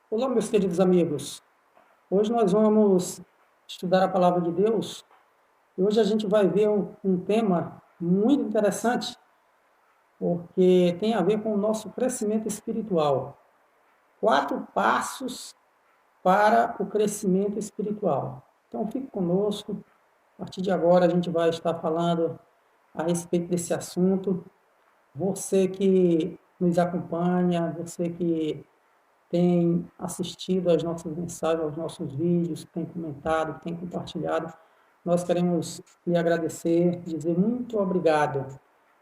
Olá, meus queridos amigos. Hoje nós vamos estudar a palavra de Deus e hoje a gente vai ver um tema muito interessante, porque tem a ver com o nosso crescimento espiritual. 4 passos para o crescimento espiritual. Então, fique conosco. A partir de agora, a gente vai estar falando a respeito desse assunto. Você que nos acompanha, você que tem assistido às nossas mensagens, aos nossos vídeos, tem comentado, tem compartilhado. Nós queremos lhe agradecer, dizer muito obrigado.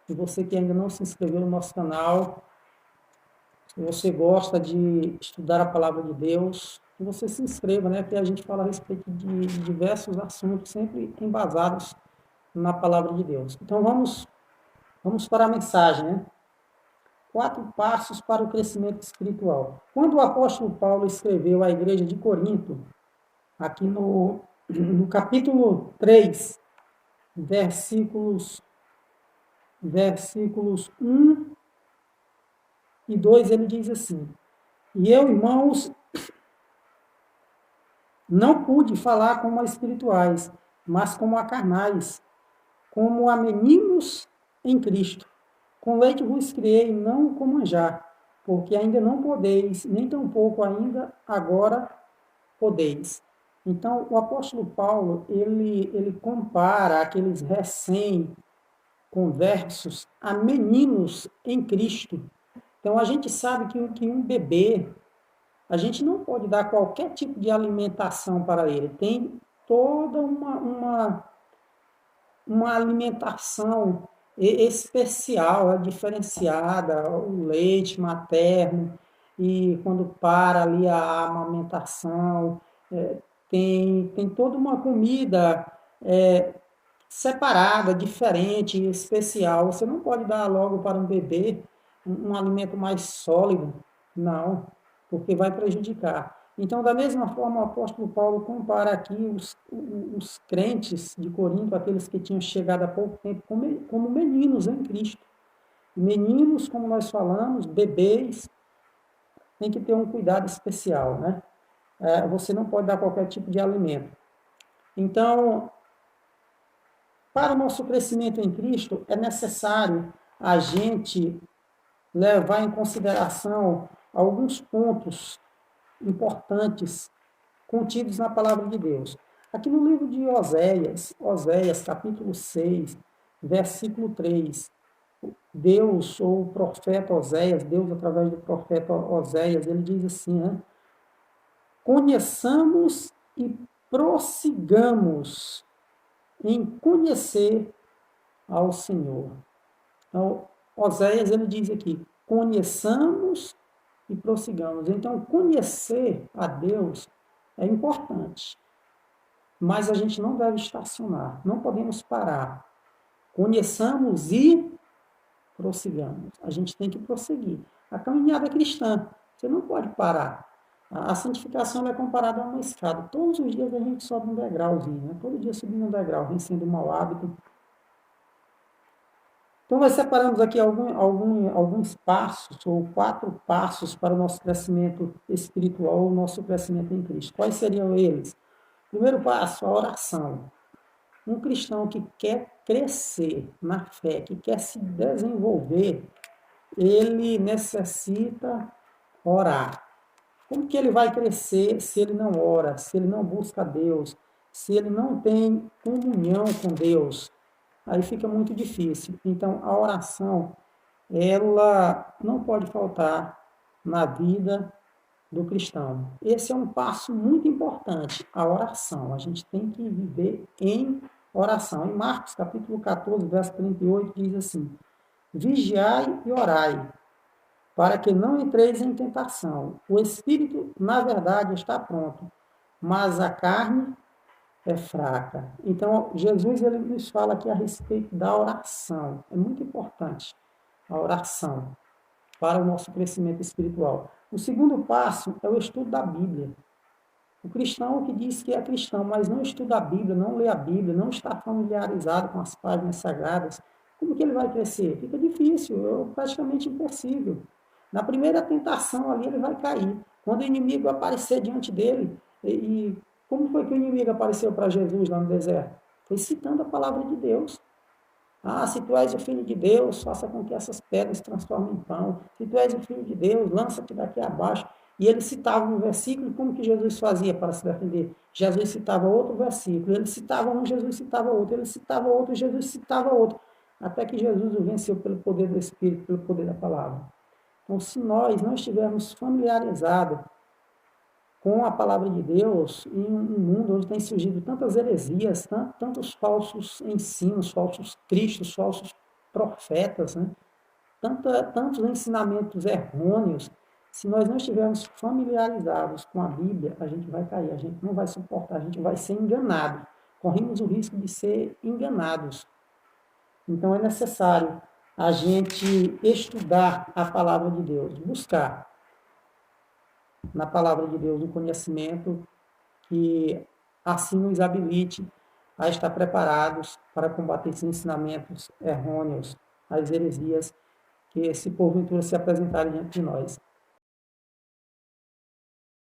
E você que ainda não se inscreveu no nosso canal, se você gosta de estudar a palavra de Deus, que você se inscreva, né? Que a gente fala a respeito de diversos assuntos, sempre embasados na palavra de Deus. Então vamos para a mensagem, né? 4 passos para o crescimento espiritual. Quando o apóstolo Paulo escreveu à igreja de Corinto, aqui no capítulo 3, versículos 1 e 2, ele diz assim: E eu, irmãos, não pude falar como a espirituais, mas como a carnais, como a meninos em Cristo. Com leite vos criei, não com manjar, porque ainda não podeis, nem tampouco ainda agora podeis. Então, o apóstolo Paulo, ele compara aqueles recém-conversos a meninos em Cristo. Então, a gente sabe que um bebê, a gente não pode dar qualquer tipo de alimentação para ele. Tem toda uma alimentação especial, diferenciada, o leite materno, e quando para ali a amamentação, tem toda uma comida separada, diferente, especial. Você não pode dar logo para um bebê um alimento mais sólido, não, porque vai prejudicar. Então, da mesma forma, o apóstolo Paulo compara aqui os crentes de Corinto, aqueles que tinham chegado há pouco tempo, como meninos em Cristo. Meninos, como nós falamos, bebês, tem que ter um cuidado especial, né? Você não pode dar qualquer tipo de alimento. Então, para o nosso crescimento em Cristo, é necessário a gente levar em consideração alguns pontos importantes contidos na palavra de Deus. Aqui no livro de Oséias, capítulo 6, versículo 3, Deus, ou o profeta Oséias, Deus através do profeta Oséias, ele diz assim, né? Conheçamos e prossigamos em conhecer ao Senhor. Então, Oséias, ele diz aqui, conheçamos e prossigamos. Então, conhecer a Deus é importante, mas a gente não deve estacionar, não podemos parar. Conheçamos e prossigamos. A gente tem que prosseguir. A caminhada cristã, você não pode parar. A santificação é comparada a uma escada. Todos os dias a gente sobe um degrauzinho, né? Todo dia subindo um degrau, vencendo um mau hábito. Então, nós separamos aqui alguns passos, ou 4 passos para o nosso crescimento espiritual, o nosso crescimento em Cristo. Quais seriam eles? Primeiro passo, a oração. Um cristão que quer crescer na fé, que quer se desenvolver, ele necessita orar. Como que ele vai crescer se ele não ora, se ele não busca Deus, se ele não tem comunhão com Deus? Aí fica muito difícil. Então, a oração, ela não pode faltar na vida do cristão. Esse é um passo muito importante, a oração. A gente tem que viver em oração. Em Marcos, capítulo 14, verso 38, diz assim: Vigiai e orai, para que não entreis em tentação. O espírito, na verdade, está pronto, mas a carne é fraca. Então, Jesus ele nos fala aqui a respeito da oração. É muito importante a oração para o nosso crescimento espiritual. O segundo passo é o estudo da Bíblia. O cristão que diz que é cristão, mas não estuda a Bíblia, não lê a Bíblia, não está familiarizado com as páginas sagradas, como que ele vai crescer? Fica difícil, praticamente impossível. Na primeira tentação ali ele vai cair. Quando o inimigo aparecer diante dele, e como foi que o inimigo apareceu para Jesus lá no deserto? Foi citando a palavra de Deus. Ah, se tu és o Filho de Deus, faça com que essas pedras se transformem em pão. Se tu és o Filho de Deus, lança-te daqui abaixo. E ele citava um versículo, e como que Jesus fazia para se defender? Jesus citava outro versículo, ele citava um, Jesus citava outro, ele citava outro, Jesus citava outro. Até que Jesus o venceu pelo poder do Espírito, pelo poder da palavra. Então, se nós não estivermos familiarizados com a palavra de Deus, em um mundo onde tem surgido tantas heresias, tantos falsos ensinos, falsos cristos, falsos profetas, né? Tantos ensinamentos errôneos, se nós não estivermos familiarizados com a Bíblia, a gente vai cair, a gente não vai suportar, a gente vai ser enganado. Corremos o risco de ser enganados. Então é necessário a gente estudar a palavra de Deus, buscar na palavra de Deus um conhecimento que assim nos habilite a estar preparados para combater esses ensinamentos errôneos, as heresias que, se porventura se apresentarem diante de nós.